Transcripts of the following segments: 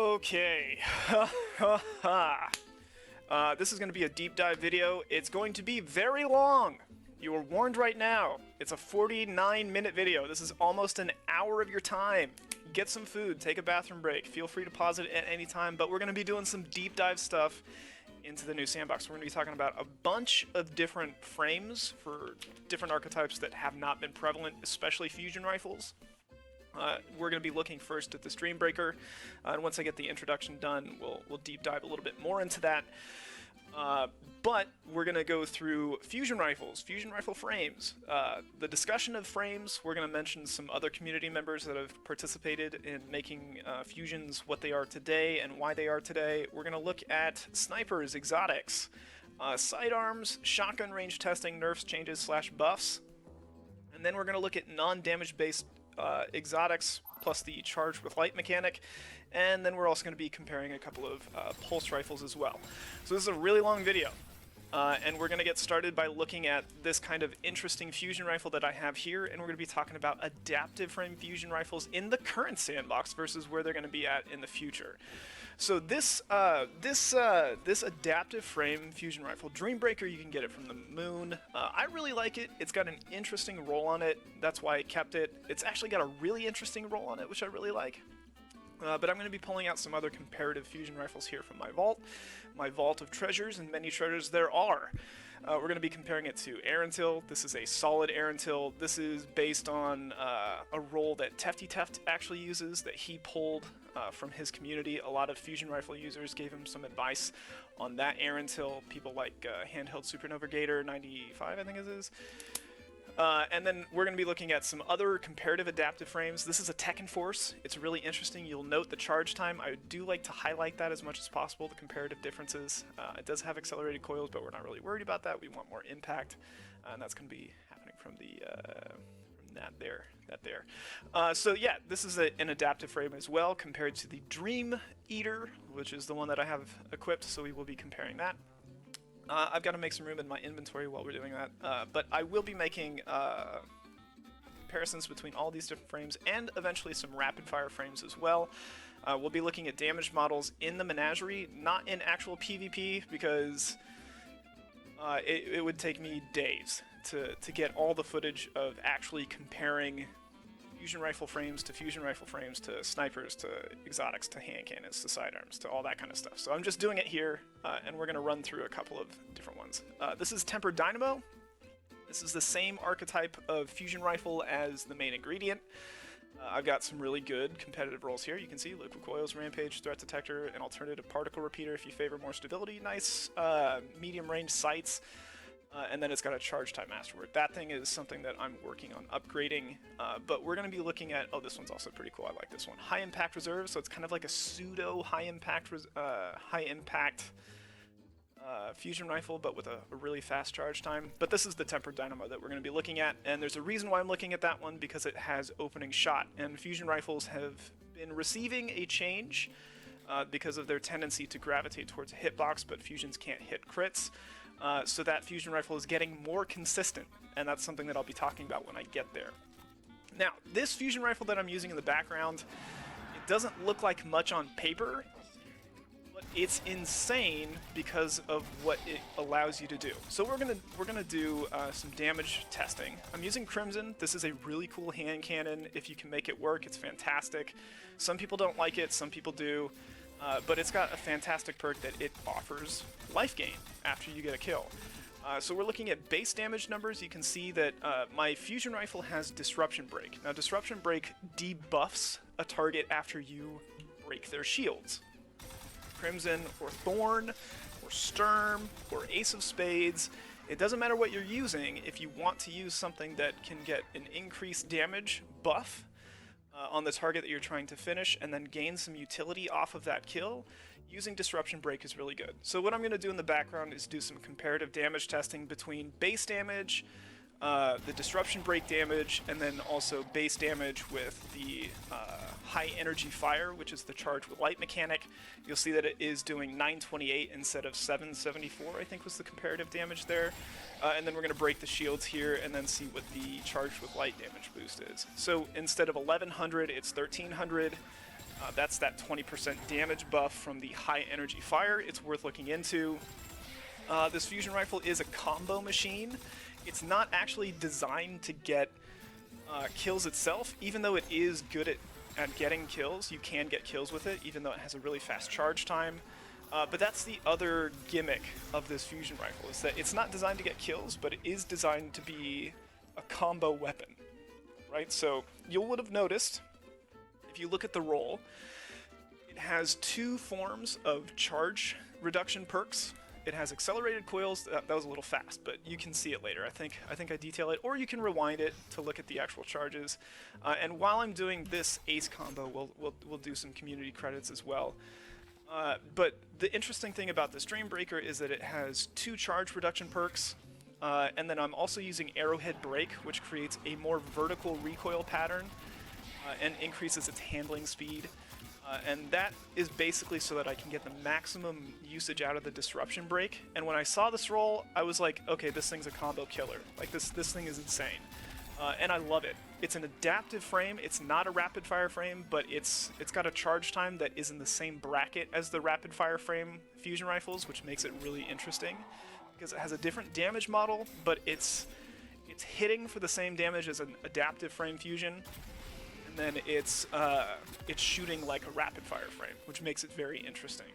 Okay. This is going to be a deep dive video. It's going to be very long. You are warned right now. It's a 49-minute video. This is almost an hour of your time. Get some food, take a bathroom break. Feel free to pause it at any time, but we're going to be doing some deep dive stuff into the new Sandbox. We're going to be talking about a bunch of different frames for different archetypes that have not been prevalent, especially fusion rifles. We're going to be looking first at this Dreambreaker, and once I get the introduction done, we'll deep dive a little bit more into that. But we're going to go through fusion rifles, fusion rifle frames. The discussion of frames, we're going to mention some other community members that have participated in making fusions what they are today and why they are today. We're going to look at snipers, exotics, sidearms, shotgun range testing, nerfs, changes, / buffs. And then we're going to look at non-damage based exotics plus the charged with light mechanic, and then we're also going to be comparing a couple of pulse rifles as well. So this is a really long video, and we're going to get started by looking at this kind of interesting fusion rifle that I have here, and we're going to be talking about adaptive frame fusion rifles in the current Sandbox versus where they're going to be at in the future. So this adaptive frame fusion rifle, Dreambreaker, you can get it from the moon. I really like it. It's got an interesting roll on it. That's why I kept it. It's actually got a really interesting roll on it, which I really like. But I'm going to be pulling out some other comparative fusion rifles here from my vault of treasures, and many treasures there are. We're going to be comparing it to Erentil. This is a solid Erentil. This is based on a roll that Teft actually uses, that he pulled from his community. A lot of fusion rifle users gave him some advice on that Erentil. People like Handheld Supernova Gator 95, I think it is. And then we're going to be looking at some other comparative adaptive frames. This is a Tekken Force. It's really interesting. You'll note the charge time. I do like to highlight that as much as possible, the comparative differences. It does have accelerated coils, but we're not really worried about that. We want more impact, and that's going to be happening from the that there. So yeah, this is an adaptive frame as well, compared to the Dream Eater, which is the one that I have equipped, so we will be comparing that. I've got to make some room in my inventory while we're doing that, but I will be making comparisons between all these different frames and eventually some rapid-fire frames as well. We'll be looking at damaged models in the menagerie, not in actual PvP, because it would take me days to get all the footage of actually comparing fusion rifle frames to snipers to exotics to hand cannons to sidearms to all that kind of stuff. So I'm just doing it here, and we're going to run through a couple of different ones. This is Tempered Dynamo. This is the same archetype of fusion rifle as the main ingredient. I've got some really good competitive rolls here. You can see liquid coils, rampage, threat detector, an alternative particle repeater if you favor more stability, nice medium range sights. And then it's got a charge time afterward. That thing is something that I'm working on upgrading, but we're going to be looking at, oh, this one's also pretty cool, I like this one. High Impact Reserve, so it's kind of like a pseudo high impact fusion rifle, but with a really fast charge time. But this is the Tempered Dynamo that we're going to be looking at, and there's a reason why I'm looking at that one, because it has opening shot, and fusion rifles have been receiving a change because of their tendency to gravitate towards a hitbox, but fusions can't hit crits. So that fusion rifle is getting more consistent, and that's something that I'll be talking about when I get there. Now, this fusion rifle that I'm using in the background, it doesn't look like much on paper, but it's insane because of what it allows you to do. So we're gonna do some damage testing. I'm using Crimson. This is a really cool hand cannon. If you can make it work, it's fantastic. Some people don't like it, some people do. But it's got a fantastic perk that it offers life gain after you get a kill. So we're looking at base damage numbers. You can see that my fusion rifle has Disruption Break. Now, Disruption Break debuffs a target after you break their shields. Crimson or Thorn or Sturm or Ace of Spades, it doesn't matter what you're using. If you want to use something that can get an increased damage buff on the target that you're trying to finish and then gain some utility off of that kill, using Disruption Break is really good. So what I'm going to do in the background is do some comparative damage testing between base damage, the Disruption Break damage, and then also base damage with the High Energy Fire, which is the charge with light mechanic. You'll see that it is doing 928 instead of 774, I think was the comparative damage there. And then we're going to break the shields here and then see what the charge with light damage boost is. So instead of 1100, it's 1300. That's that 20% damage buff from the high energy fire. It's worth looking into. This fusion rifle is a combo machine. It's not actually designed to get kills itself, even though it is good at getting kills. You can get kills with it, even though it has a really fast charge time. But that's the other gimmick of this fusion rifle, is that it's not designed to get kills, but it is designed to be a combo weapon, right? So you would have noticed, if you look at the roll, it has two forms of charge reduction perks. It has accelerated coils. That was a little fast, but you can see it later. I think I detail it, or you can rewind it to look at the actual charges. And while I'm doing this ace combo, we'll do some community credits as well. But the interesting thing about this Dreambreaker is that it has two charge reduction perks, and then I'm also using Arrowhead Break, which creates a more vertical recoil pattern and increases its handling speed. And that is basically so that I can get the maximum usage out of the Disruption Break. And when I saw this roll, I was like, okay, this thing's a combo killer. Like, this thing is insane. And I love it. It's an adaptive frame. It's not a rapid fire frame, but it's got a charge time that is in the same bracket as the rapid fire frame fusion rifles, which makes it really interesting because it has a different damage model, but it's hitting for the same damage as an adaptive frame fusion. And then it's shooting like a rapid fire frame, which makes it very interesting.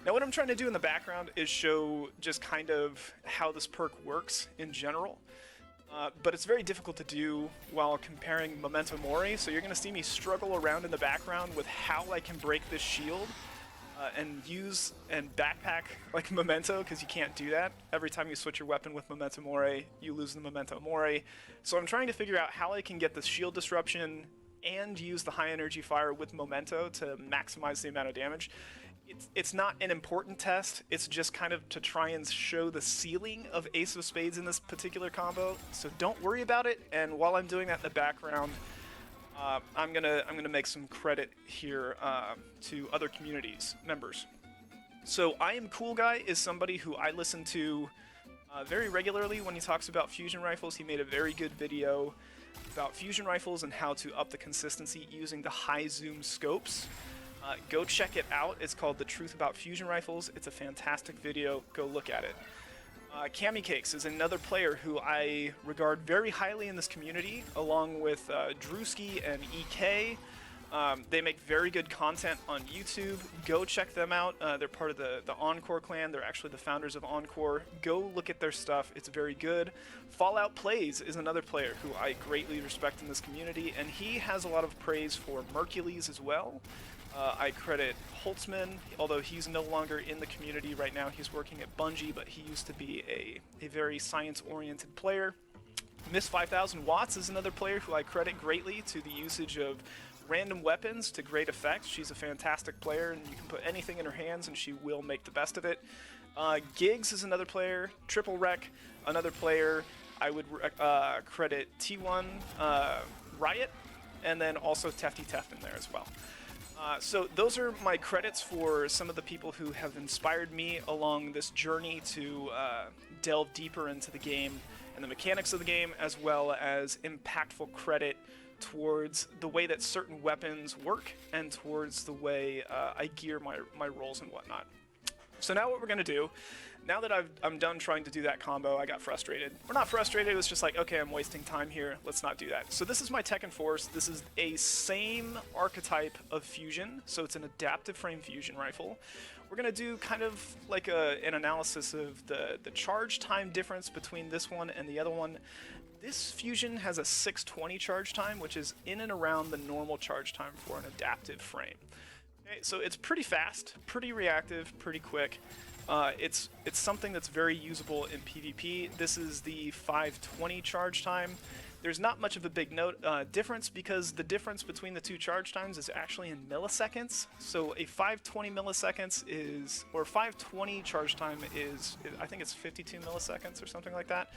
Now what I'm trying to do in the background is show just kind of how this perk works in general, but it's very difficult to do while comparing Memento Mori, so you're going to see me struggle around in the background with how I can break this shield and use and backpack like Memento, because you can't do that. Every time you switch your weapon with Memento Mori, you lose the Memento Mori. So I'm trying to figure out how I can get the shield disruption and use the high energy fire with Memento to maximize the amount of damage. It's not an important test, it's just kind of to try and show the ceiling of Ace of Spades in this particular combo, so don't worry about it. And while I'm doing that in the background, I'm gonna make some credit here to other communities members. So I Am Cool Guy is somebody who I listen to very regularly when he talks about fusion rifles. He made a very good video about fusion rifles and how to up the consistency using the high zoom scopes. Go check it out. It's called The Truth About Fusion Rifles. It's a fantastic video. Go look at it. Cami Cakes is another player who I regard very highly in this community, along with Drewski and EK. They make very good content on YouTube. Go check them out. They're part of the Encore clan. They're actually the founders of Encore. Go look at their stuff. It's very good. Fallout Plays is another player who I greatly respect in this community, and he has a lot of praise for Mercules as well. I credit Holtzman, although he's no longer in the community right now. He's working at Bungie, but he used to be a very science-oriented player. Miss 5000 Watts is another player who I credit greatly to the usage of random weapons to great effect. She's a fantastic player, and you can put anything in her hands and she will make the best of it. Gigs is another player. Triple Wreck, another player. I would credit T1 Riot, and then also Tefty Teft in there as well. So those are my credits for some of the people who have inspired me along this journey to delve deeper into the game and the mechanics of the game, as well as impactful credit towards the way that certain weapons work and towards the way I gear my rolls and whatnot. So now what we're going to do, now that I'm done trying to do that combo, I got frustrated. We're not frustrated, it was just like, okay, I'm wasting time here, let's not do that. So this is my Tekken Force. This is a same archetype of fusion, so it's an adaptive frame fusion rifle. We're going to do kind of like an analysis of the charge time difference between this one and the other one. This fusion has a 620 charge time, which is in and around the normal charge time for an adaptive frame. Okay, so it's pretty fast, pretty reactive, pretty quick. It's something that's very usable in PvP. This is the 520 charge time. There's not much of a big difference, because the difference between the two charge times is actually in milliseconds. So a 520 milliseconds is, or 520 charge time is, I think it's 52 milliseconds or something like that.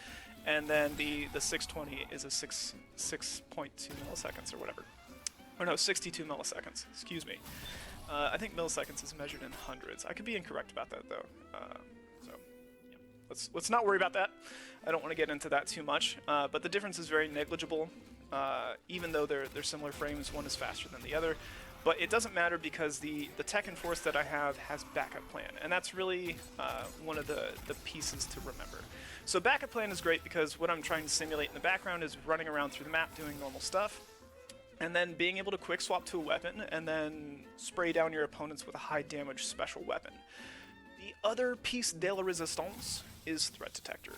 And then the 620 is a 6.2 milliseconds or whatever. Or no, 62 milliseconds, excuse me. I think milliseconds is measured in hundreds. I could be incorrect about that though. So yeah. Let's not worry about that. I don't want to get into that too much. But the difference is very negligible. Even though they're similar frames, one is faster than the other. But it doesn't matter because the tech and force that I have has backup plan, and that's really one of the pieces to remember. So backup plan is great because what I'm trying to simulate in the background is running around through the map doing normal stuff, and then being able to quick swap to a weapon and then spray down your opponents with a high damage special weapon. The other piece de la resistance is threat detector.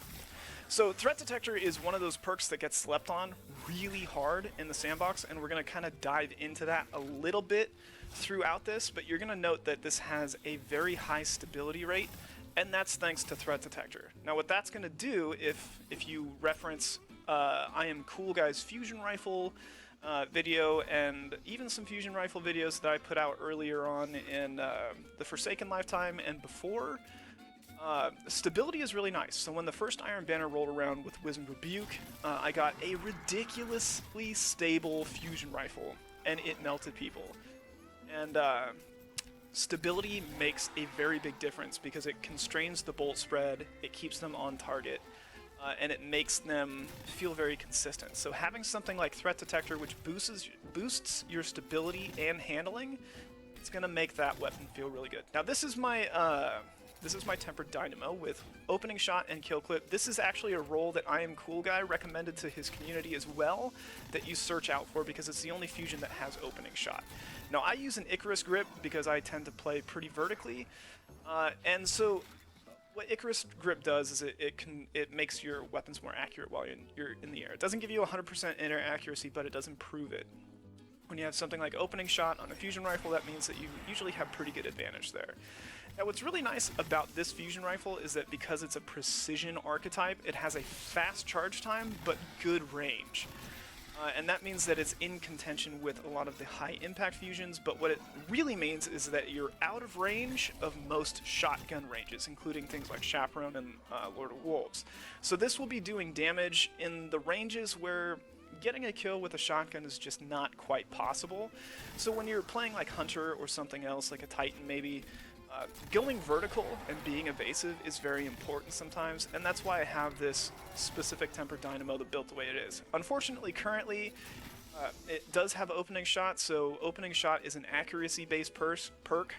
So threat detector is one of those perks that gets slept on really hard in the sandbox, and we're going to kind of dive into that a little bit throughout this, but you're going to note that this has a very high stability rate, and that's thanks to threat detector. Now what that's going to do, if you reference I Am Cool Guy's fusion rifle video and even some fusion rifle videos that I put out earlier on in the Forsaken lifetime and before, stability is really nice. So when the first Iron Banner rolled around with Wisdom Rebuke, I got a ridiculously stable fusion rifle, and it melted people. And stability makes a very big difference because it constrains the bolt spread, it keeps them on target, and it makes them feel very consistent. So having something like Threat Detector, which boosts your stability and handling, it's going to make that weapon feel really good. Now this is my Tempered Dynamo with Opening Shot and Kill Clip. This is actually a role that I Am Cool Guy recommended to his community as well that you search out for because it's the only fusion that has Opening Shot. Now I use an Icarus grip because I tend to play pretty vertically, and so what Icarus grip does is it makes your weapons more accurate while you're in the air. It doesn't give you 100% in-air accuracy, but it does improve it. When you have something like Opening Shot on a fusion rifle, that means that you usually have pretty good advantage there. Now what's really nice about this fusion rifle is that because it's a precision archetype, it has a fast charge time, but good range. And that means that it's in contention with a lot of the high impact fusions, but what it really means is that you're out of range of most shotgun ranges, including things like Chaperone and Lord of Wolves. So this will be doing damage in the ranges where getting a kill with a shotgun is just not quite possible. So when you're playing like Hunter or something else, like a Titan maybe, going vertical and being evasive is very important sometimes, and that's why I have this specific Tempered Dynamo that built the way it is. Unfortunately, currently, it does have Opening Shot, so Opening Shot is an accuracy-based perk,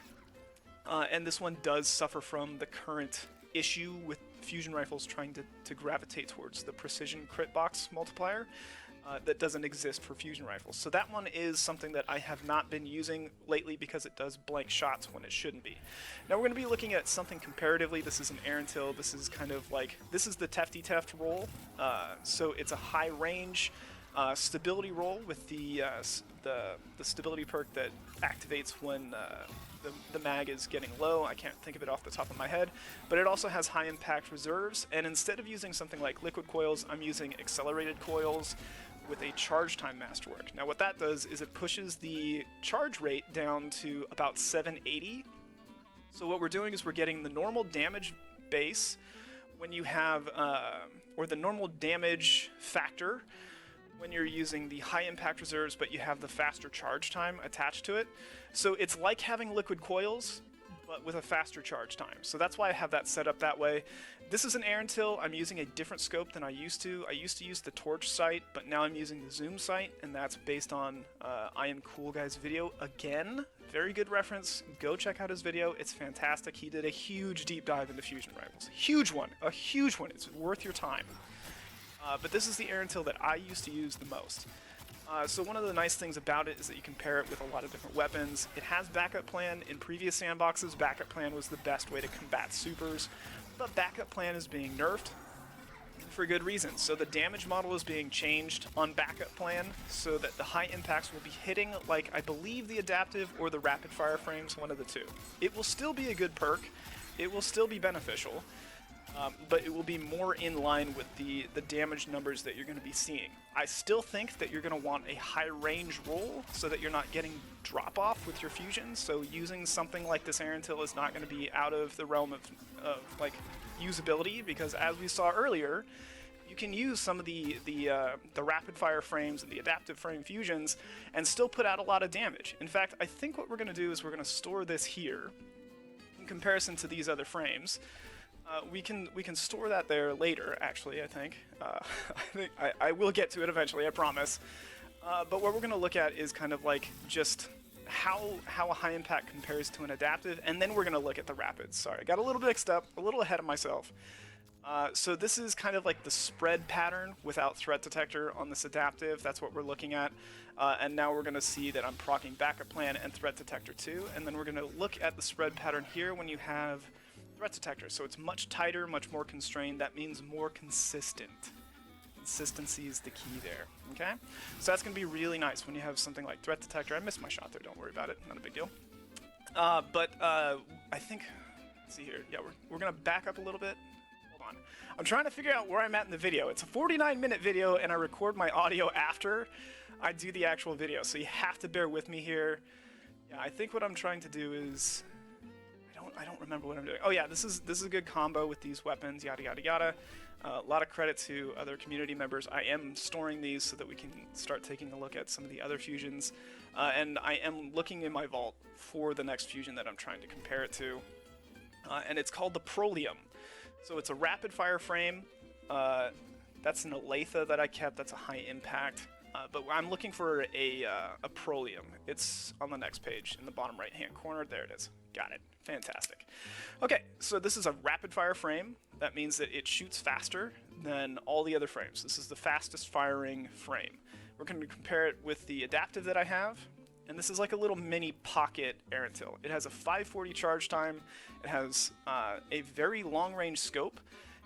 and this one does suffer from the current issue with fusion rifles trying to gravitate towards the precision crit box multiplier. That doesn't exist for fusion rifles. So that one is something that I have not been using lately because it does blank shots when it shouldn't be. Now we're going to be looking at something comparatively. This is an Arantil. This is kind of like, this is the Tefty Teft roll. So it's a high range stability roll with the stability perk that activates when the mag is getting low. I can't think of it off the top of my head, but it also has high impact reserves, and instead of using something like liquid coils, I'm using accelerated coils with a charge time masterwork. Now what that does is it pushes the charge rate down to about 780. So what we're doing is we're getting the normal damage base when you have, or the normal damage factor when you're using the high impact reserves, but you have the faster charge time attached to it. So it's like having liquid coils, but with a faster charge time. So that's why I have that set up that way. This is an Arantil. I'm using a different scope than I used to. I used to use the torch sight, but now I'm using the zoom sight, and that's based on I Am Cool Guy's video. Again, very good reference. Go check out his video. It's fantastic. He did a huge deep dive into fusion rifles. Huge one. A huge one. It's worth your time. But this is the Arantil that I used to use the most. So one of the nice things about it is that you can pair it with a lot of different weapons. It has backup plan. In previous sandboxes, backup plan was the best way to combat supers, but backup plan is being nerfed for good reason. So the damage model is being changed on backup plan so that the high impacts will be hitting, like, I believe the adaptive or the rapid fire frames, one of the two. It will still be a good perk. It will still be beneficial. But it will be more in line with the damage numbers that you're going to be seeing. I still think that you're going to want a high range roll so that you're not getting drop off with your fusions. So using something like this Arantil is not going to be out of the realm of like usability, because as we saw earlier, you can use some of the rapid fire frames and the adaptive frame fusions and still put out a lot of damage. In fact, I think what we're going to do is we're going to store this here in comparison to these other frames. We can store that there later, actually, I think. I will get to it eventually, I promise. But what we're going to look at is kind of like just how a high impact compares to an adaptive, and then we're going to look at the rapids. Sorry, I got a little mixed up, a little ahead of myself. So this is kind of like the spread pattern without threat detector on this adaptive. That's what we're looking at. And now we're going to see that I'm proccing backup plan and threat detector too. And then we're going to look at the spread pattern here when you have threat detector. So it's much tighter, much more constrained. That means more consistent. Consistency is the key there. Okay? So that's going to be really nice when you have something like threat detector. I missed my shot there. Don't worry about it. Not a big deal. But I think, let's see here. Yeah, we're going to back up a little bit. I'm trying to figure out where I'm at in the video. It's a 49-minute video, and I record my audio after I do the actual video, so you have to bear with me here. Yeah, I think what I'm trying to do is... I don't remember what I'm doing. Oh yeah, this is a good combo with these weapons, yada yada yada. A lot of credit to other community members. I am storing these so that we can start taking a look at some of the other fusions. And I am looking in my vault for the next fusion that I'm trying to compare it to. And it's called the Prolium. So it's a rapid fire frame. That's an Aletha that I kept. That's a high impact. But I'm looking for a Prolium. It's on the next page in the bottom right hand corner. There it is. Got it. Fantastic. Okay, so this is a rapid fire frame. That means that it shoots faster than all the other frames. This is the fastest firing frame. We're going to compare it with the adaptive that I have. And this is like a little mini pocket Erentil. It has a 540 charge time. It has a very long-range scope.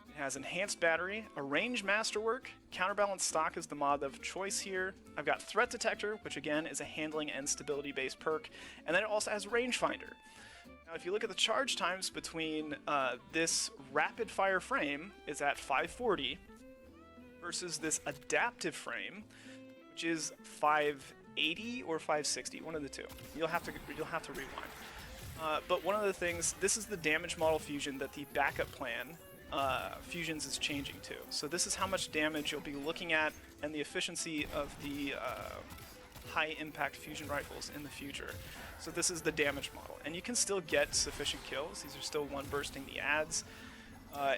It has enhanced battery, a range masterwork, counterbalance stock is the mod of choice here. I've got threat detector, which again is a handling and stability-based perk, and then it also has rangefinder. Now, if you look at the charge times between this rapid fire frame is at 540 versus this adaptive frame, which is 580 or 560, one of the two. You'll have to rewind. But one of the things, this is the damage model fusion that the backup plan fusions is changing to. So this is how much damage you'll be looking at and the efficiency of the high impact fusion rifles in the future. So this is the damage model, and you can still get sufficient kills. These are still one bursting the ads,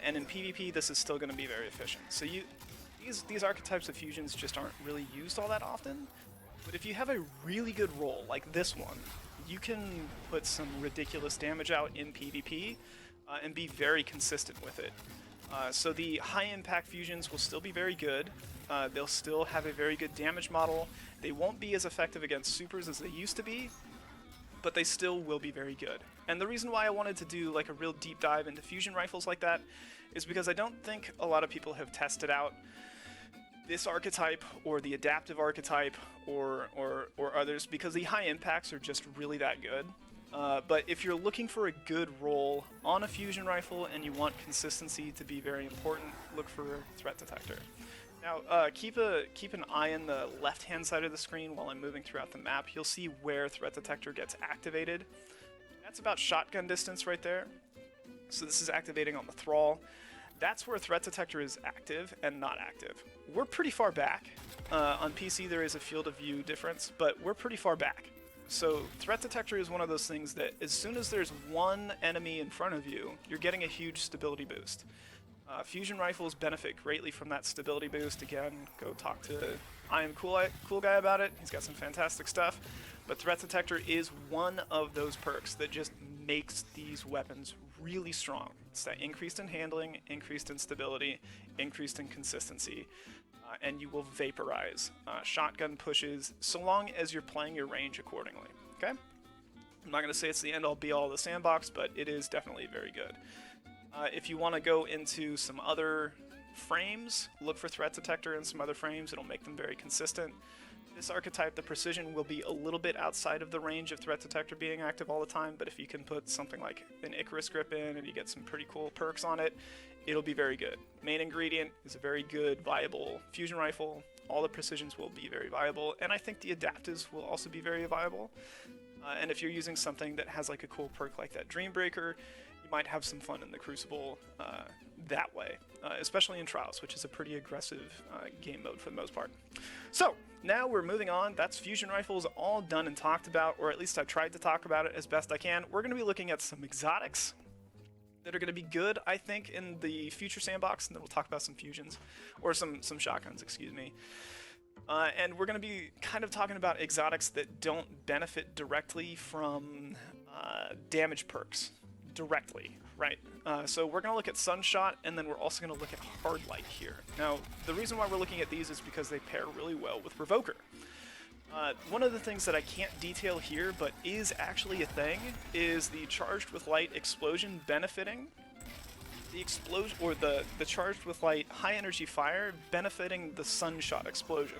and in PvP this is still going to be very efficient. So these archetypes of fusions just aren't really used all that often. But if you have a really good roll like this one, you can put some ridiculous damage out in PvP and be very consistent with it. So the high impact fusions will still be very good. They'll still have a very good damage model. They won't be as effective against supers as they used to be, but they still will be very good. And the reason why I wanted to do like a real deep dive into fusion rifles like that is because I don't think a lot of people have tested out this archetype or the adaptive archetype or others, because the high impacts are just really that good. But if you're looking for a good roll on a fusion rifle and you want consistency to be very important, look for threat detector. Now, keep an eye on the left-hand side of the screen while I'm moving throughout the map. You'll see where threat detector gets activated. That's about shotgun distance right there. So this is activating on the thrall. That's where threat detector is active and not active. We're pretty far back. On PC there is a field of view difference, but we're pretty far back. So threat detector is one of those things that as soon as there's one enemy in front of you, you're getting a huge stability boost. Fusion rifles benefit greatly from that stability boost. Again, go talk to I Am Cool Guy about it. He's got some fantastic stuff. But threat detector is one of those perks that just makes these weapons really strong. It's that increased in handling, increased in stability, increased in consistency, and you will vaporize shotgun pushes so long as you're playing your range accordingly. Okay? I'm not going to say it's the end-all be-all of the Sandbox, but it is definitely very good. If you want to go into some other frames, look for threat detector in some other frames. It'll make them very consistent. This archetype, the precision, will be a little bit outside of the range of threat detector being active all the time, but if you can put something like an Icarus grip in and you get some pretty cool perks on it, it'll be very good. Main ingredient is a very good, viable fusion rifle. All the precisions will be very viable, and I think the adaptives will also be very viable. And if you're using something that has like a cool perk like that Dreambreaker, you might have some fun in the Crucible that way, especially in Trials, which is a pretty aggressive game mode for the most part. So, now we're moving on. That's fusion rifles all done and talked about, or at least I've tried to talk about it as best I can. We're going to be looking at some exotics that are going to be good, I think, in the future Sandbox, and then we'll talk about some fusions, or some shotguns, excuse me. And we're going to be kind of talking about exotics that don't benefit directly from damage perks directly, right? So we're going to look at Sunshot, and then we're also going to look at Hard Light here. Now, the reason why we're looking at these is because they pair really well with Revoker. One of the things that I can't detail here, but is actually a thing, is the Charged with Light Explosion benefiting the explosion, or the Charged with Light High Energy Fire benefiting the Sunshot Explosion.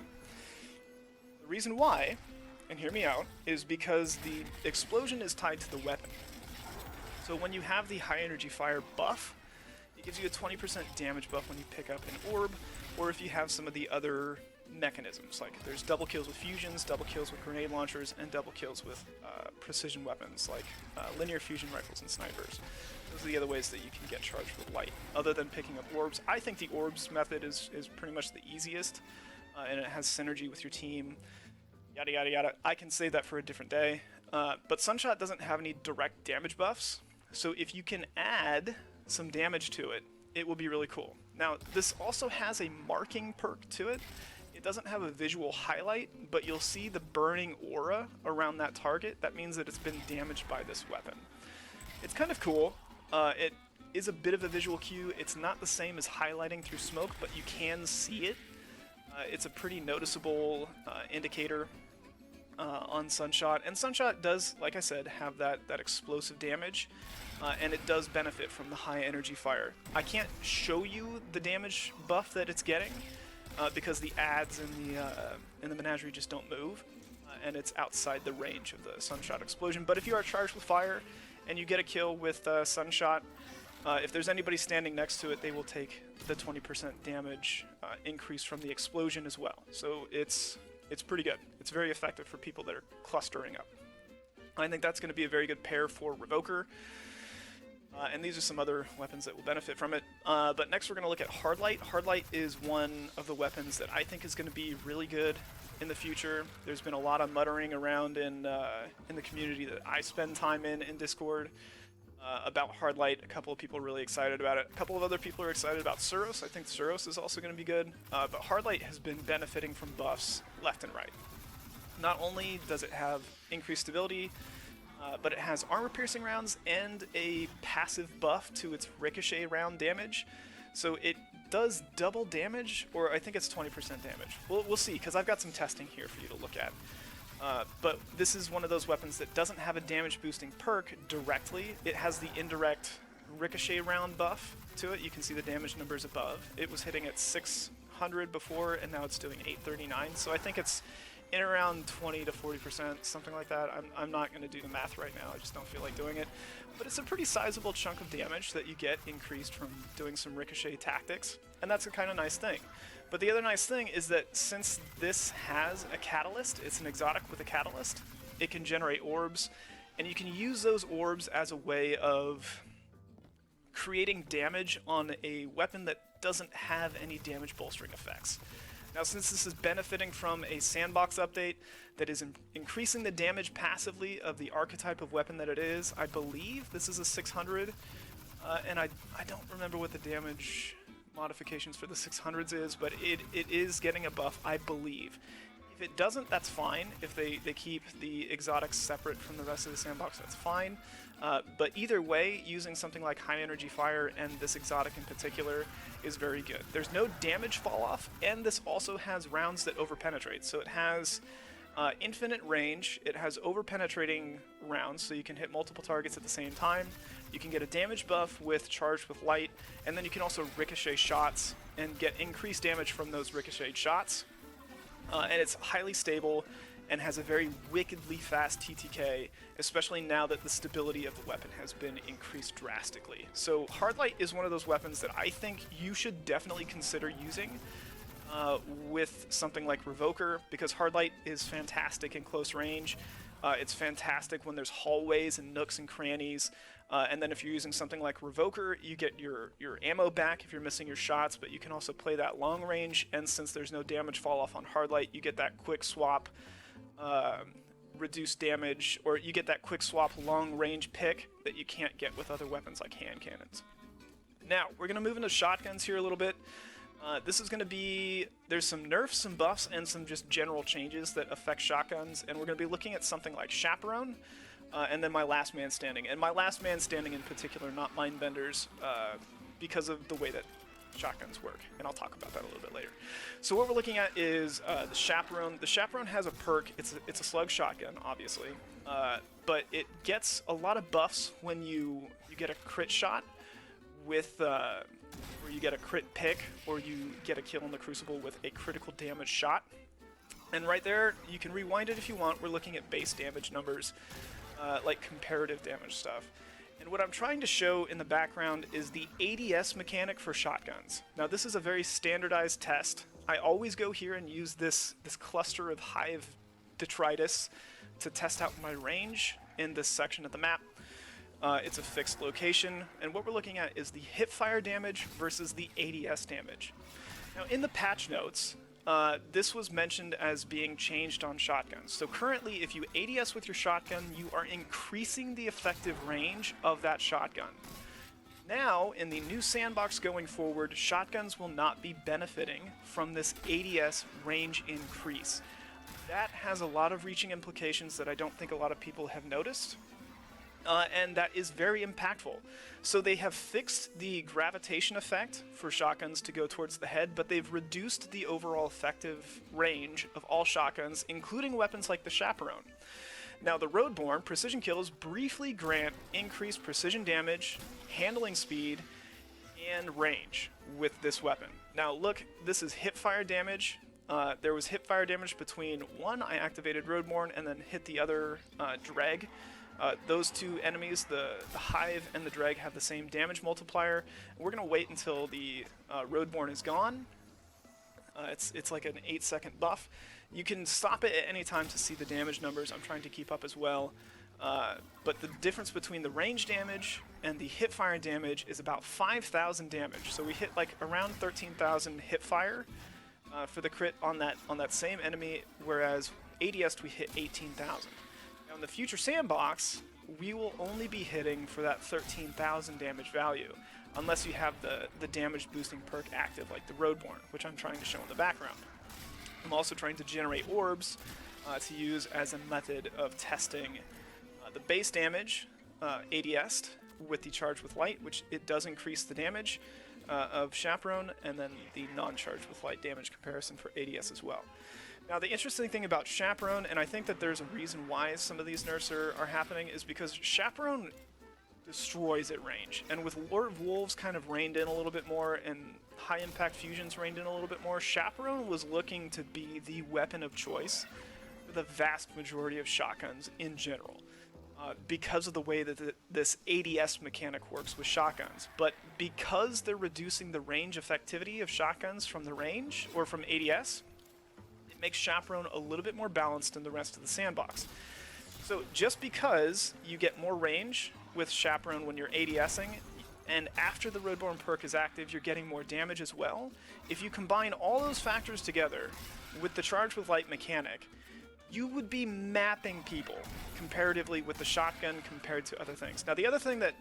The reason why, and hear me out, is because the explosion is tied to the weapon. So when you have the High Energy Fire buff, it gives you a 20% damage buff when you pick up an orb, or if you have some of the other mechanisms, like there's double kills with fusions, double kills with grenade launchers, and double kills with precision weapons like linear fusion rifles and snipers. Those are the other ways that you can get charged with light, other than picking up orbs. I think the orbs method is pretty much the easiest, and it has synergy with your team, yada yada yada. I can save that for a different day, but Sunshot doesn't have any direct damage buffs, so if you can add some damage to it, it will be really cool. Now, this also has a marking perk to it. It doesn't have a visual highlight, but you'll see the burning aura around that target. That means that it's been damaged by this weapon. It's kind of cool. It is a bit of a visual cue. It's not the same as highlighting through smoke, but you can see it. It's a pretty noticeable indicator on Sunshot. And Sunshot does, like I said, have that explosive damage, and it does benefit from the high energy fire. I can't show you the damage buff that it's getting, because the ads in the menagerie just don't move, and it's outside the range of the Sunshot explosion. But if you are charged with fire and you get a kill with Sunshot, if there's anybody standing next to it, they will take the 20% damage increase from the explosion as well. So it's pretty good. It's very effective for people that are clustering up. I think that's going to be a very good pair for Revoker. And these are some other weapons that will benefit from it. But next we're going to look at Hard Light. Hard Light is one of the weapons that I think is going to be really good in the future. There's been a lot of muttering around in the community that I spend time in Discord about Hard Light. A couple of people are really excited about it. A couple of other people are excited about Suros. I think Suros is also going to be good. But Hard Light has been benefiting from buffs left and right. Not only does it have increased stability, but it has armor-piercing rounds and a passive buff to its ricochet round damage. So it does double damage, or I think it's 20% damage. We'll see, because I've got some testing here for you to look at. But this is one of those weapons that doesn't have a damage-boosting perk directly. It has the indirect ricochet round buff to it. You can see the damage numbers above. It was hitting at 600 before, and now it's doing 839. So I think it's in around 20 to 40%, something like that. I'm not going to do the math right now, I just don't feel like doing it. But it's a pretty sizable chunk of damage that you get increased from doing some ricochet tactics, and that's a kind of nice thing. But the other nice thing is that since this has a catalyst, it's an exotic with a catalyst, it can generate orbs, and you can use those orbs as a way of creating damage on a weapon that doesn't have any damage bolstering effects. Now, since this is benefiting from a Sandbox update that is increasing the damage passively of the archetype of weapon that it is, I believe this is a 600, and I don't remember what the damage modifications for the 600s is, but it is getting a buff, I believe. If it doesn't, that's fine. If they keep the exotics separate from the rest of the Sandbox, that's fine. But either way, using something like High Energy Fire and this exotic in particular is very good. There's no damage fall off, and this also has rounds that overpenetrate. So it has infinite range, it has overpenetrating rounds, so you can hit multiple targets at the same time. You can get a damage buff with Charged with Light, and then you can also ricochet shots and get increased damage from those ricocheted shots. And it's highly stable and has a very wickedly fast TTK, especially now that the stability of the weapon has been increased drastically. So Hard Light is one of those weapons that I think you should definitely consider using with something like Revoker, because Hard Light is fantastic in close range. It's fantastic when there's hallways and nooks and crannies. And then if you're using something like Revoker, you get your ammo back if you're missing your shots, but you can also play that long range, and since there's no damage fall off on Hard Light, you get that quick swap reduced damage, or you get that quick swap long range pick that you can't get with other weapons like hand cannons. Now, we're going to move into shotguns here a little bit. This is going to be, there's some nerfs, some buffs, and some just general changes that affect shotguns, and we're going to be looking at something like Chaperone, and then my last man standing. And my last man standing in particular, not Mindbenders, because of the way that shotguns work, and I'll talk about that a little bit later. So what we're looking at is the Chaperone. The Chaperone has a perk. It's a slug shotgun, obviously, but it gets a lot of buffs when you get a crit shot with, where you get a crit pick, or you get a kill in the Crucible with a critical damage shot. And right there, you can rewind it if you want. We're looking at base damage numbers, like comparative damage stuff. And what I'm trying to show in the background is the ADS mechanic for shotguns. Now this is a very standardized test. I always go here and use this cluster of hive detritus to test out my range in this section of the map. It's a fixed location, and what we're looking at is the hipfire damage versus the ADS damage. Now in the patch notes, this was mentioned as being changed on shotguns. So currently, if you ADS with your shotgun, you are increasing the effective range of that shotgun. Now, in the new sandbox going forward, shotguns will not be benefiting from this ADS range increase. That has a lot of reaching implications that I don't think a lot of people have noticed. And that is very impactful. So they have fixed the gravitation effect for shotguns to go towards the head, but they've reduced the overall effective range of all shotguns, including weapons like the Chaperone. Now the Roadborne precision kills briefly grant increased precision damage, handling speed, and range with this weapon. Now look, this is hipfire damage. There was hipfire damage between one, I activated Roadborne, and then hit the other Dreg. Those two enemies, the Hive and the Dreg, have the same damage multiplier. We're going to wait until the Roadborne is gone. It's like an 8-second buff. You can stop it at any time to see the damage numbers. I'm trying to keep up as well. But the difference between the range damage and the hipfire damage is about 5,000 damage. So we hit like around 13,000 hipfire for the crit on that same enemy, whereas ADS we hit 18,000. Now in the future sandbox, we will only be hitting for that 13,000 damage value, unless you have the damage boosting perk active like the Roadborne, which I'm trying to show in the background. I'm also trying to generate orbs to use as a method of testing the base damage ADS with the Charge with Light, which it does increase the damage of Chaperone, and then the non-Charge with Light damage comparison for ADS as well. Now the interesting thing about Chaperone, and I think that there's a reason why some of these nerfs are happening, is because Chaperone destroys at range. And with Lord of Wolves kind of reined in a little bit more, and High Impact Fusions reined in a little bit more, Chaperone was looking to be the weapon of choice for the vast majority of shotguns in general. Because of the way that this ADS mechanic works with shotguns. But because they're reducing the range effectivity of shotguns from the range, or from ADS, it makes Chaperone a little bit more balanced than the rest of the sandbox. So just because you get more range with Chaperone when you're ADSing, and after the Roadborne perk is active, you're getting more damage as well, if you combine all those factors together with the Charge with Light mechanic, you would be mapping people comparatively with the shotgun compared to other things. Now the other thing that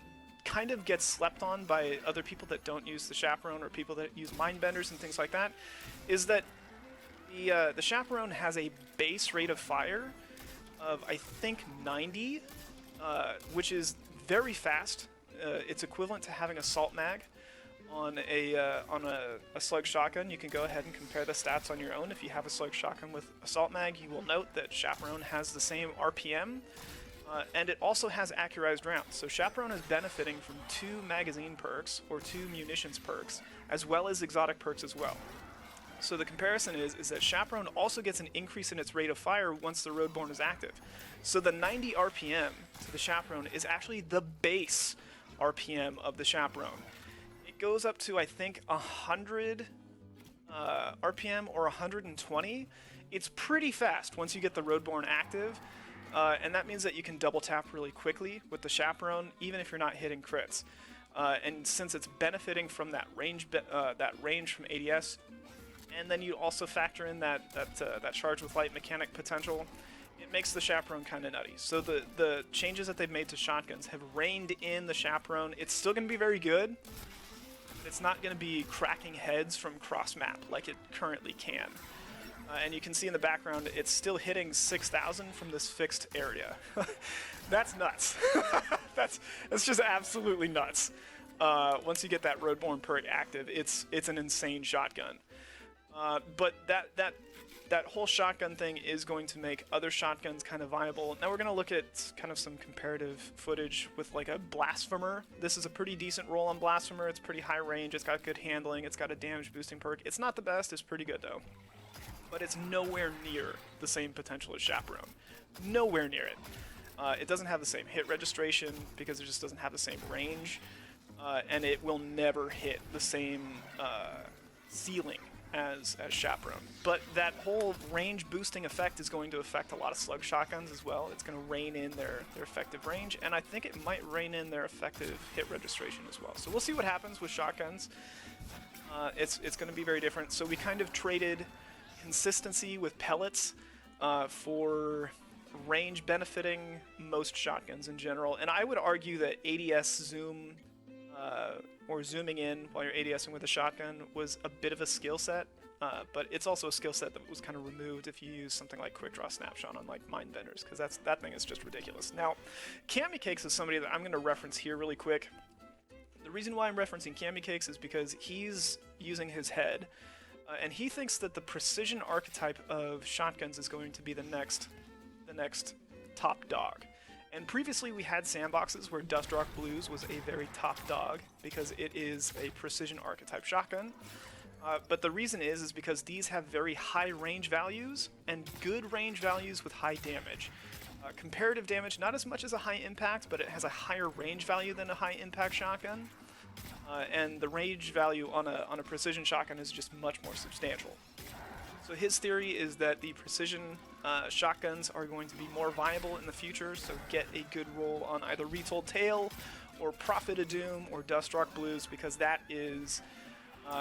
kind of gets slept on by other people that don't use the Chaperone, or people that use Mindbenders and things like that, is that the Chaperone has a base rate of fire of, I think, 90, which is very fast. It's equivalent to having a Salt Mag on a slug shotgun. You can go ahead and compare the stats on your own. If you have a slug shotgun with Assault Mag, you will note that Chaperone has the same RPM, and it also has accurized rounds. So Chaperone is benefiting from 2 magazine perks, or 2 munitions perks, as well as exotic perks as well. So the comparison is that Chaperone also gets an increase in its rate of fire once the Roadborne is active. So the 90 RPM to the Chaperone is actually the base RPM of the Chaperone. It goes up to, I think, 100 RPM or 120. It's pretty fast once you get the Roadborne active, and that means that you can double tap really quickly with the Chaperone, even if you're not hitting crits. And since it's benefiting from that range from ADS, and then you also factor in that Charge with Light mechanic potential, it makes the Chaperone kind of nutty. So the changes that they've made to shotguns have reined in the Chaperone. It's still going to be very good, It's not going to be cracking heads from cross map like it currently can. And you can see in the background, it's still hitting 6,000 from this fixed area. That's nuts. that's just absolutely nuts. Once you get that Roadborne perk active, it's an insane shotgun. But that whole shotgun thing is going to make other shotguns kind of viable. Now we're going to look at kind of some comparative footage with like a Blasphemer. This is a pretty decent roll on Blasphemer. It's pretty high range. It's got good handling. It's got a damage boosting perk. It's not the best. It's pretty good though. But it's nowhere near the same potential as Chaperone. Nowhere near it. It doesn't have the same hit registration because it just doesn't have the same range. And it will never hit the same ceiling as Chaperone. But that whole range boosting effect is going to affect a lot of slug shotguns as well. It's going to rein in their effective range, and I think it might rein in their effective hit registration as well. So we'll see what happens with shotguns. It's going to be very different. So we kind of traded consistency with pellets for range benefiting most shotguns in general, and I would argue that ADS zoom or zooming in while you're ADSing with a shotgun was a bit of a skill set, but it's also a skill set that was kind of removed if you use something like Quick Draw Snapshot on like Mindbenders, because that thing is just ridiculous. Now, Cammy Cakes is somebody that I'm going to reference here really quick. The reason why I'm referencing Cammy Cakes is because he's using his head, and he thinks that the precision archetype of shotguns is going to be the next top dog. And previously we had sandboxes where Dustrock Blues was a very top dog because it is a precision archetype shotgun. But the reason is because these have very high range values and good range values with high damage. Comparative damage, not as much as a high impact, but it has a higher range value than a high impact shotgun. And the range value on a precision shotgun is just much more substantial. So his theory is that the precision shotguns are going to be more viable in the future, so get a good roll on either Retold Tale or Prophet of Doom or Dustrock Blues, because that is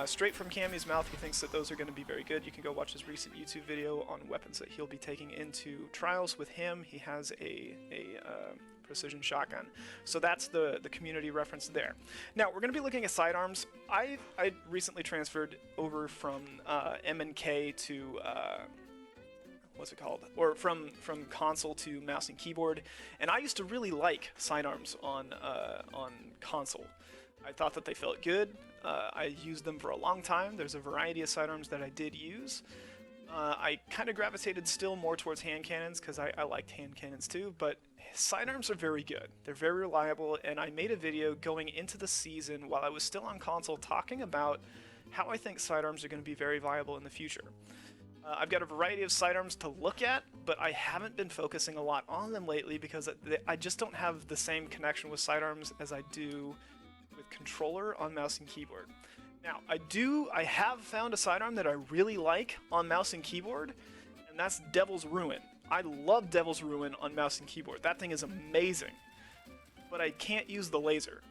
straight from Cammy's mouth. He thinks that those are going to be very good. You can go watch his recent YouTube video on weapons that he'll be taking into trials with him. He has a precision shotgun. So that's the community reference there. Now we're going to be looking at sidearms. I recently transferred over from M&K to what's it called? Or from console to mouse and keyboard, and I used to really like sidearms on console. I thought that they felt good. I used them for a long time. There's a variety of sidearms that I did use. I kind of gravitated still more towards hand cannons because I liked hand cannons too, but sidearms are very good. They're very reliable, and I made a video going into the season while I was still on console talking about how I think sidearms are going to be very viable in the future. I've got a variety of sidearms to look at, but I haven't been focusing a lot on them lately because I just don't have the same connection with sidearms as I do with controller on mouse and keyboard. Now, I have found a sidearm that I really like on mouse and keyboard, and that's Devil's Ruin. I love Devil's Ruin on mouse and keyboard. That thing is amazing, but I can't use the laser.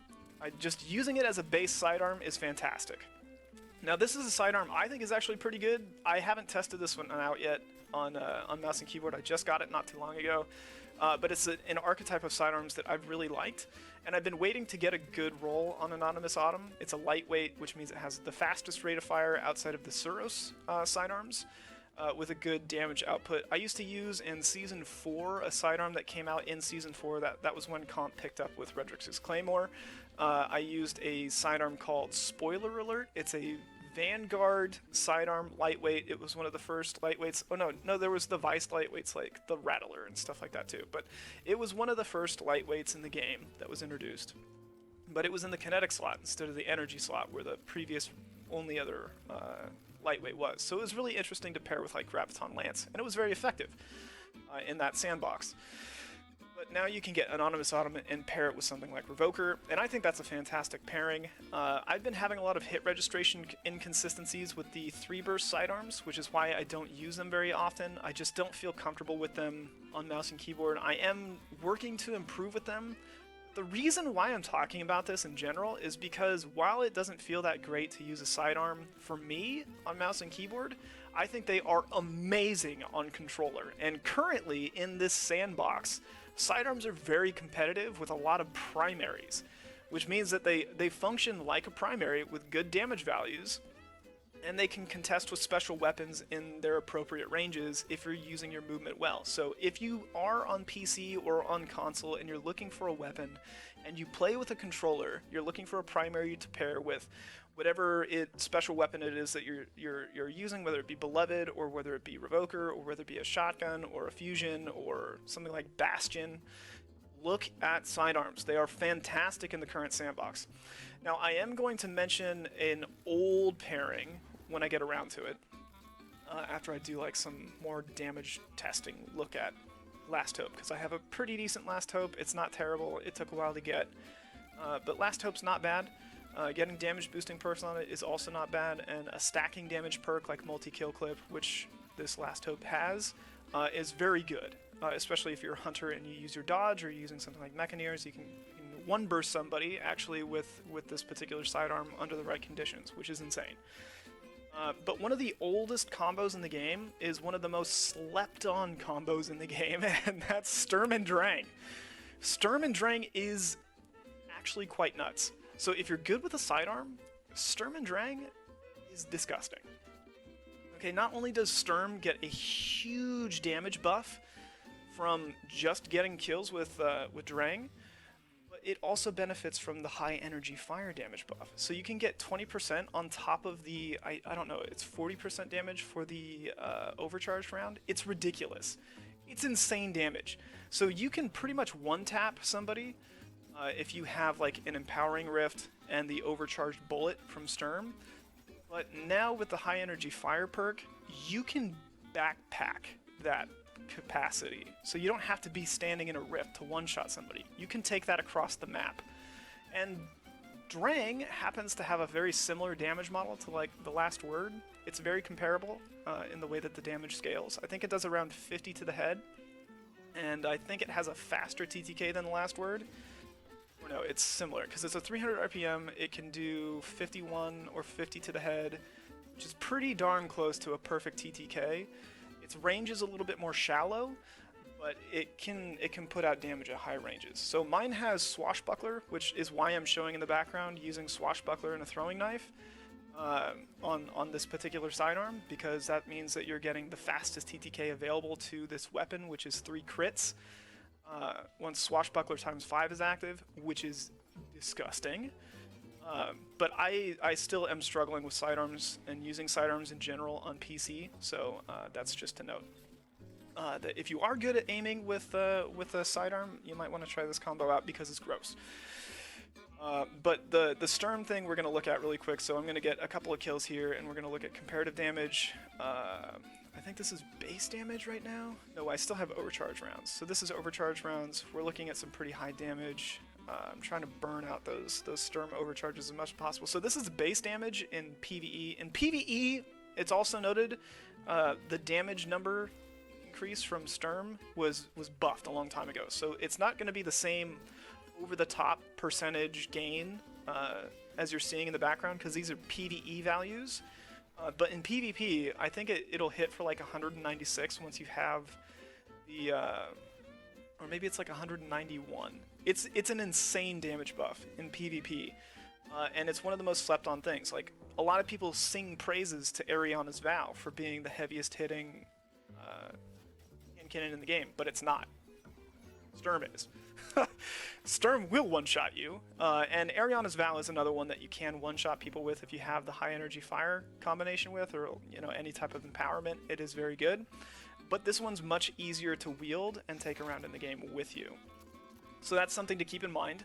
Just using it as a base sidearm is fantastic. Now, this is a sidearm I think is actually pretty good. I haven't tested this one out yet on mouse and keyboard. I just got it not too long ago, but it's an archetype of sidearms that I've really liked, and I've been waiting to get a good roll on Anonymous Autumn. It's a lightweight, which means it has the fastest rate of fire outside of the Suros sidearms, with a good damage output. I used to use in Season 4 a sidearm that came out in Season 4. That was when Comp picked up with Redrix's Claymore. I used a sidearm called Spoiler Alert. It's a Vanguard sidearm lightweight. It was one of the first lightweights. Oh no, there was the Vice lightweights like the Rattler and stuff like that too. But it was one of the first lightweights in the game that was introduced. But it was in the kinetic slot instead of the energy slot where the previous only other lightweight was. So it was really interesting to pair with like Graviton Lance, and it was very effective in that sandbox. But now you can get Anonymous Autumn and pair it with something like Revoker, and I think that's a fantastic pairing. I've been having a lot of hit registration inconsistencies with the 3-burst sidearms, which is why I don't use them very often. I just don't feel comfortable with them on mouse and keyboard. I am working to improve with them. The reason why I'm talking about this in general is because while it doesn't feel that great to use a sidearm for me on mouse and keyboard, I think they are amazing on controller. And currently in this sandbox, sidearms are very competitive with a lot of primaries, which means that they function like a primary with good damage values, and they can contest with special weapons in their appropriate ranges if you're using your movement well. So if you are on PC or on console and you're looking for a weapon and you play with a controller, you're looking for a primary to pair with whatever special weapon it is that you're using, whether it be Beloved or whether it be Revoker or whether it be a shotgun or a fusion or something like Bastion, look at sidearms. They are fantastic in the current sandbox. Now, I am going to mention an old pairing when I get around to it, after I do like some more damage testing look at Last Hope, because I have a pretty decent Last Hope. It's not terrible. It took a while to get, but Last Hope's not bad. Getting damage boosting perks on it is also not bad, and a stacking damage perk like multi-kill clip, which this Last Hope has, is very good. Especially if you're a hunter and you use your dodge or you're using something like Mechaneers, you can one burst somebody actually with this particular sidearm under the right conditions, which is insane. But one of the oldest combos in the game is one of the most slept on combos in the game, and that's Sturm and Drang. Sturm and Drang is actually quite nuts. So if you're good with a sidearm, Sturm and Drang is disgusting. Okay, not only does Sturm get a huge damage buff from just getting kills with Drang, but it also benefits from the high energy fire damage buff. So you can get 20% on top of the, I don't know, it's 40% damage for the overcharged round. It's ridiculous. It's insane damage. So you can pretty much one-tap somebody if you have like an Empowering Rift and the overcharged bullet from Sturm. But now with the high energy fire perk, you can backpack that capacity. So you don't have to be standing in a rift to one-shot somebody. You can take that across the map. And Drang happens to have a very similar damage model to like the Last Word. It's very comparable in the way that the damage scales. I think it does around 50 to the head, and I think it has a faster TTK than the Last Word. Or no, it's similar, because it's a 300 RPM, it can do 51 or 50 to the head, which is pretty darn close to a perfect TTK. Its range is a little bit more shallow, but it can put out damage at high ranges. So mine has Swashbuckler, which is why I'm showing in the background using Swashbuckler and a throwing knife on this particular sidearm, because that means that you're getting the fastest TTK available to this weapon, which is 3 crits. Once Swashbuckler times 5 is active, which is disgusting. But I still am struggling with sidearms and using sidearms in general on PC, so that's just a note. That if you are good at aiming with a sidearm, you might want to try this combo out because it's gross. But the Sturm thing we're going to look at really quick, so I'm going to get a couple of kills here, and we're going to look at comparative damage. I think this is base damage right now. No, I still have overcharge rounds. So this is overcharge rounds. We're looking at some pretty high damage. I'm trying to burn out those Sturm overcharges as much as possible. So this is base damage in PvE. In PvE, it's also noted the damage number increase from Sturm was buffed a long time ago. So it's not going to be the same over-the-top percentage gain as you're seeing in the background, because these are PvE values. But in PvP, I think it'll hit for like 196 once you have the, or maybe it's like 191. It's an insane damage buff in PvP, and it's one of the most slept on things. Like, a lot of people sing praises to Ariana's Vow for being the heaviest hitting cannon in the game, but it's not. Sturm is. Sturm will one-shot you, and Ariana's Vow is another one that you can one-shot people with if you have the high energy fire combination with, or any type of empowerment. It is very good, but this one's much easier to wield and take around in the game with you. So that's something to keep in mind.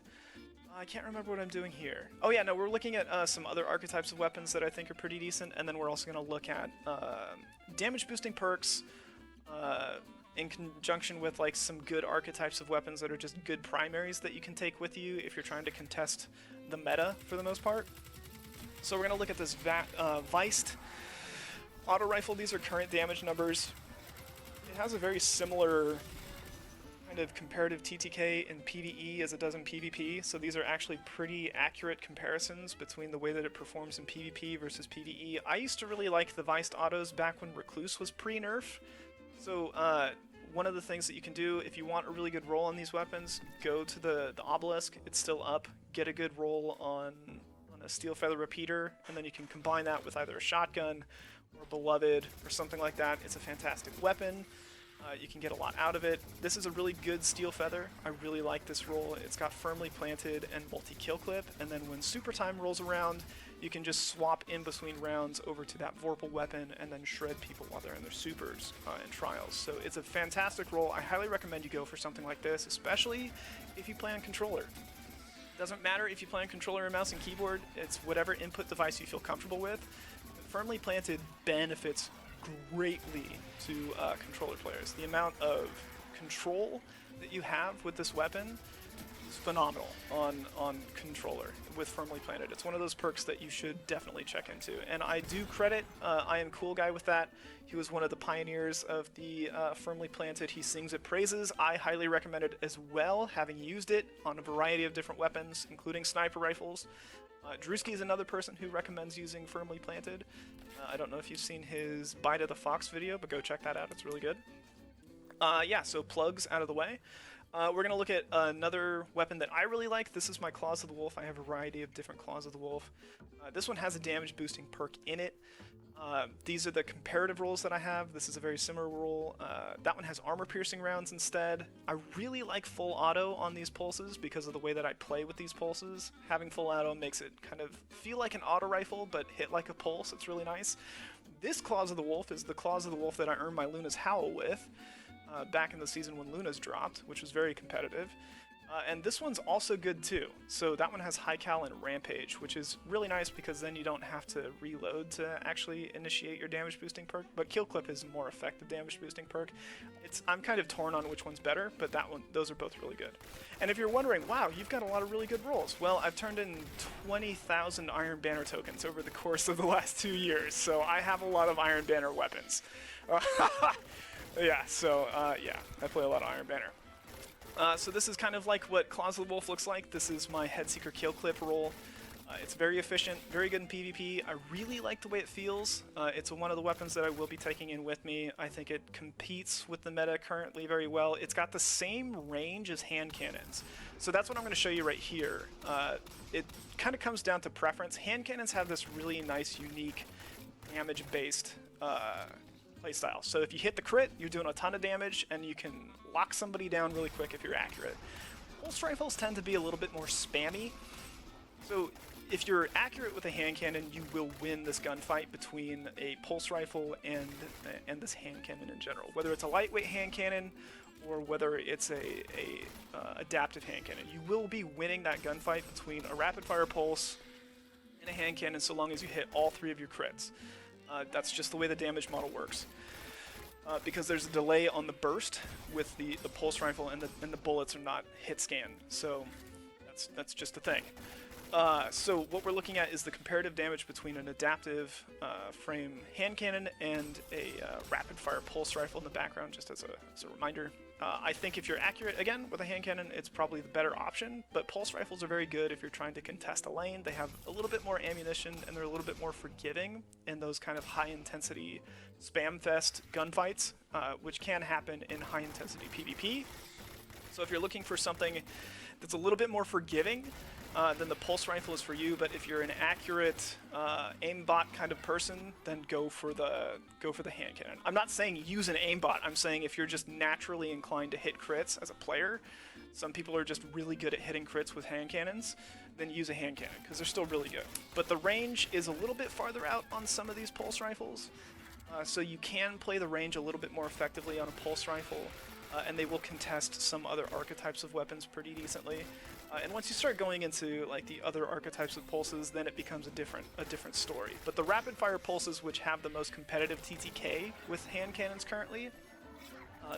I can't remember what I'm doing here. Oh yeah, no, we're looking at some other archetypes of weapons that I think are pretty decent, and then we're also going to look at damage boosting perks, in conjunction with like some good archetypes of weapons that are just good primaries that you can take with you if you're trying to contest the meta for the most part. So we're going to look at this Weist auto rifle. These are current damage numbers. It has a very similar kind of comparative TTK in PvE as it does in PvP, so these are actually pretty accurate comparisons between the way that it performs in PvP versus PvE. I used to really like the Weist autos back when Recluse was pre-nerf. So one of the things that you can do if you want a really good roll on these weapons, go to the obelisk. It's still up. get a good roll on a steel feather repeater, and then you can combine that with either a shotgun or beloved or something like that. It's a fantastic weapon. You can get a lot out of it. This is a really good steel feather. I really like this roll. It's got firmly planted and multi-kill clip, and then when super time rolls around, you can just swap in between rounds over to that Vorpal weapon and then shred people while they're in their supers and trials. So it's a fantastic roll. I highly recommend you go for something like this, especially if you play on controller. Doesn't matter if you play on controller or mouse and keyboard, it's whatever input device you feel comfortable with. Firmly planted benefits greatly to controller players. The amount of control that you have with this weapon is phenomenal on controller with firmly planted. It's one of those perks that you should definitely check into. And I do credit I Am Cool Guy with that. He was one of the pioneers of the firmly planted. He sings it praises. I highly recommend it as well, having used it on a variety of different weapons, including sniper rifles. Drewski is another person who recommends using firmly planted. I don't know if you've seen his Bite of the Fox video, but go check that out. It's really good. Yeah, so plugs out of the way. We're going to look at another weapon that I really like. This is my Claws of the Wolf. I have a variety of different Claws of the Wolf. This one has a damage boosting perk in it. These are the comparative rolls that I have. This is a very similar roll. That one has armor piercing rounds instead. I really like full auto on these pulses because of the way that I play with these pulses. Having full auto makes it kind of feel like an auto rifle but hit like a pulse. It's really nice. This Claws of the Wolf is the Claws of the Wolf that I earned my Luna's Howl with back in the season when Luna's dropped, which was very competitive. And this one's also good too. So that one has High Cal and Rampage, which is really nice because then you don't have to reload to actually initiate your damage boosting perk. But Kill Clip is a more effective damage boosting perk. I'm kind of torn on which one's better, but those are both really good. And if you're wondering, wow, you've got a lot of really good rolls. Well, I've turned in 20,000 Iron Banner tokens over the course of the last 2 years, so I have a lot of Iron Banner weapons. Yeah, so yeah, I play a lot of Iron Banner. So this is kind of like what Claws of the Wolf looks like. This is my Headseeker Kill Clip roll. It's very efficient, very good in PvP. I really like the way it feels. It's one of the weapons that I will be taking in with me. I think it competes with the meta currently very well. It's got the same range as hand cannons. So that's what I'm going to show you right here. It kind of comes down to preference. Hand cannons have this really nice, unique, damage-based playstyle. So if you hit the crit, you're doing a ton of damage, and you can lock somebody down really quick if you're accurate. Pulse rifles tend to be a little bit more spammy. So if you're accurate with a hand cannon, you will win this gunfight between a pulse rifle and this hand cannon in general. Whether it's a lightweight hand cannon or whether it's a adaptive hand cannon, you will be winning that gunfight between a rapid fire pulse and a hand cannon so long as you hit all 3 of your crits. That's just the way the damage model works. Because there's a delay on the burst with the pulse rifle, and the bullets are not hit scanned. So that's just a thing. So what we're looking at is the comparative damage between an adaptive frame hand cannon and a rapid fire pulse rifle in the background, just as a reminder. I think if you're accurate, again, with a hand cannon, it's probably the better option, but pulse rifles are very good if you're trying to contest a lane. They have a little bit more ammunition, and they're a little bit more forgiving in those kind of high-intensity spam-fest gunfights, which can happen in high-intensity PvP. So if you're looking for something that's a little bit more forgiving, then the pulse rifle is for you. But if you're an accurate aimbot kind of person, then go for the hand cannon. I'm not saying use an aimbot. I'm saying if you're just naturally inclined to hit crits as a player, some people are just really good at hitting crits with hand cannons, then use a hand cannon because they're still really good. But the range is a little bit farther out on some of these pulse rifles, so you can play the range a little bit more effectively on a pulse rifle, and they will contest some other archetypes of weapons pretty decently. And once you start going into like the other archetypes of pulses, then it becomes a different story. But the rapid fire pulses, which have the most competitive TTK with hand cannons currently,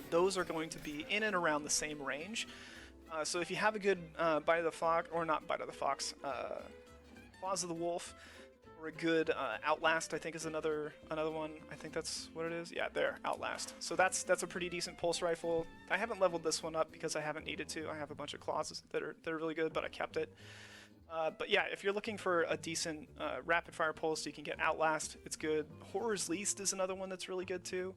those are going to be in and around the same range. So if you have a good Bite of the Fox, or not Bite of the Fox, Claws of the Wolf, or a good Outlast, I think is another one. I think that's what it is. Yeah, there, Outlast. So that's a pretty decent pulse rifle. I haven't leveled this one up because I haven't needed to. I have a bunch of claws that are really good, but I kept it. But yeah, if you're looking for a decent rapid fire pulse, you can get Outlast. It's good. Horror's Least is another one that's really good too.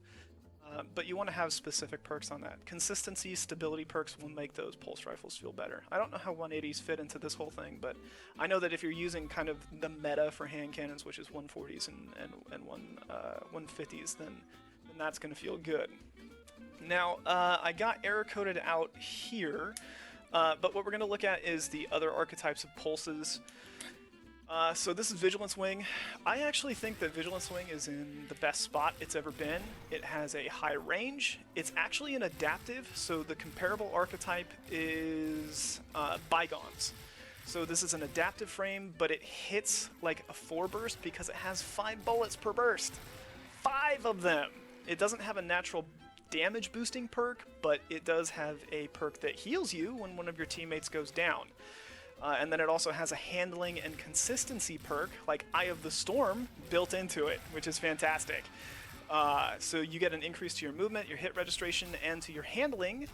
But you want to have specific perks on that. Consistency, stability perks will make those pulse rifles feel better. I don't know how 180s fit into this whole thing, but I know that if you're using kind of the meta for hand cannons, which is 140s and 150s, then that's going to feel good. Now, I got error coded out here, but what we're going to look at is the other archetypes of pulses. So this is Vigilance Wing. I actually think that Vigilance Wing is in the best spot it's ever been. It has a high range. It's actually an adaptive, so the comparable archetype is Bygones. So this is an adaptive frame, but it hits like a 4 burst because it has 5 bullets per burst. 5 of them! It doesn't have a natural damage boosting perk, but it does have a perk that heals you when one of your teammates goes down. And then it also has a handling and consistency perk, like Eye of the Storm, built into it, which is fantastic. So you get an increase to your movement, your hit registration, and to your handling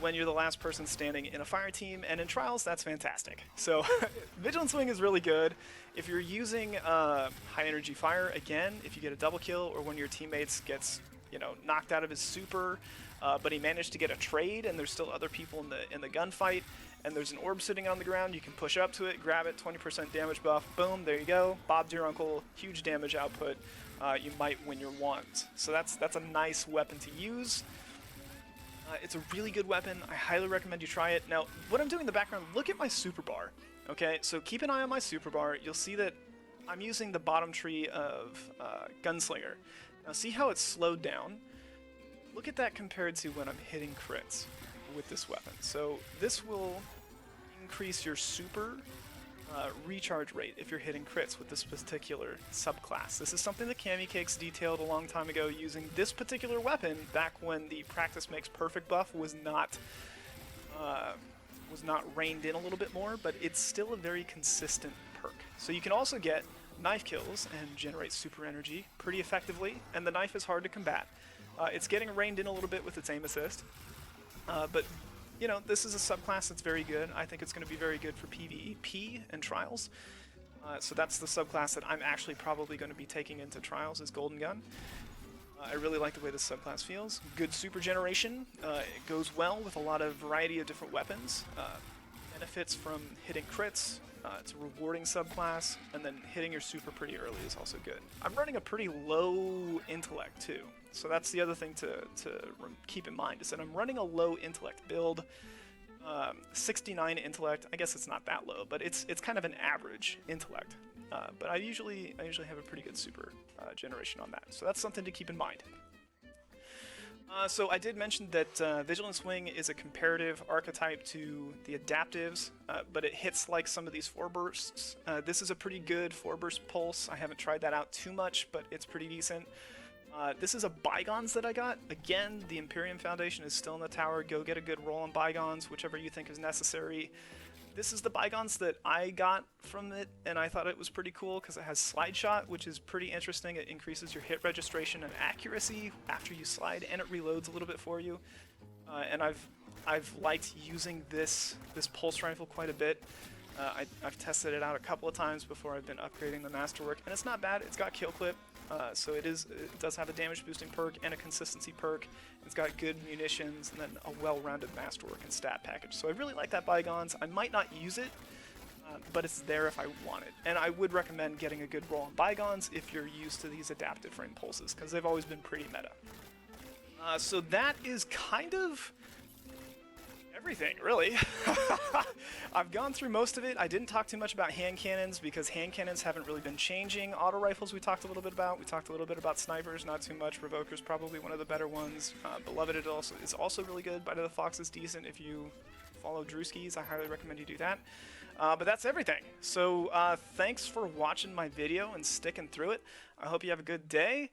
when you're the last person standing in a fire team, and in Trials, that's fantastic. So Vigilance Wing is really good. If you're using high energy fire, again, if you get a double kill, or when your teammates gets knocked out of his super, but he managed to get a trade, and there's still other people in the gunfight, and there's an orb sitting on the ground, you can push up to it, grab it, 20% damage buff, boom, there you go. Bob's your uncle, huge damage output. You might win your wands. So that's a nice weapon to use. It's a really good weapon. I highly recommend you try it. Now, what I'm doing in the background, look at my super bar. Okay, so keep an eye on my super bar. You'll see that I'm using the bottom tree of Gunslinger. Now see how it's slowed down? Look at that compared to when I'm hitting crits with this weapon. So this will increase your super recharge rate if you're hitting crits with this particular subclass. This is something that Cammy Cakes detailed a long time ago using this particular weapon back when the Practice Makes Perfect buff was not reined in a little bit more, but it's still a very consistent perk. So you can also get knife kills and generate super energy pretty effectively, and the knife is hard to combat. It's getting reined in a little bit with its aim assist, but this is a subclass that's very good. I think it's going to be very good for PvP and Trials. So that's the subclass that I'm actually probably going to be taking into Trials, is Golden Gun. I really like the way this subclass feels. Good super generation. It goes well with a lot of variety of different weapons. Benefits from hitting crits. It's a rewarding subclass, and then hitting your super pretty early is also good. I'm running a pretty low intellect too, so that's the other thing to keep in mind, is that I'm running a low intellect build. 69 intellect, I guess it's not that low, but it's kind of an average intellect. But I usually have a pretty good super generation on that, so that's something to keep in mind. So I did mention that Vigilance Wing is a comparative archetype to the adaptives, but it hits like some of these 4 bursts. This is a pretty good 4 burst pulse. I haven't tried that out too much, but it's pretty decent. This is a Bygones that I got. Again, the Imperium Foundation is still in the tower. Go get a good roll on Bygones, whichever you think is necessary. This is the Bygones that I got from it, and I thought it was pretty cool because it has Slide Shot, which is pretty interesting. It increases your hit registration and accuracy after you slide, and it reloads a little bit for you. And I've liked using this pulse rifle quite a bit. I've tested it out a couple of times before I've been upgrading the Masterwork, and it's not bad. It's got kill clip, so it does have a damage boosting perk and a consistency perk. It's got good munitions and then a well-rounded Masterwork and stat package. So I really like that Bygones. I might not use it, but it's there if I want it. And I would recommend getting a good roll on Bygones if you're used to these adaptive frame pulses, because they've always been pretty meta. So that is kind of everything, really. I've gone through most of it. I didn't talk too much about hand cannons because hand cannons haven't really been changing. Auto rifles we talked a little bit about. We talked a little bit about snipers, not too much. Revoker's probably one of the better ones. Beloved is also really good. Bite of the Fox is decent if you follow Drewskis. I highly recommend you do that. But that's everything. So thanks for watching my video and sticking through it. I hope you have a good day,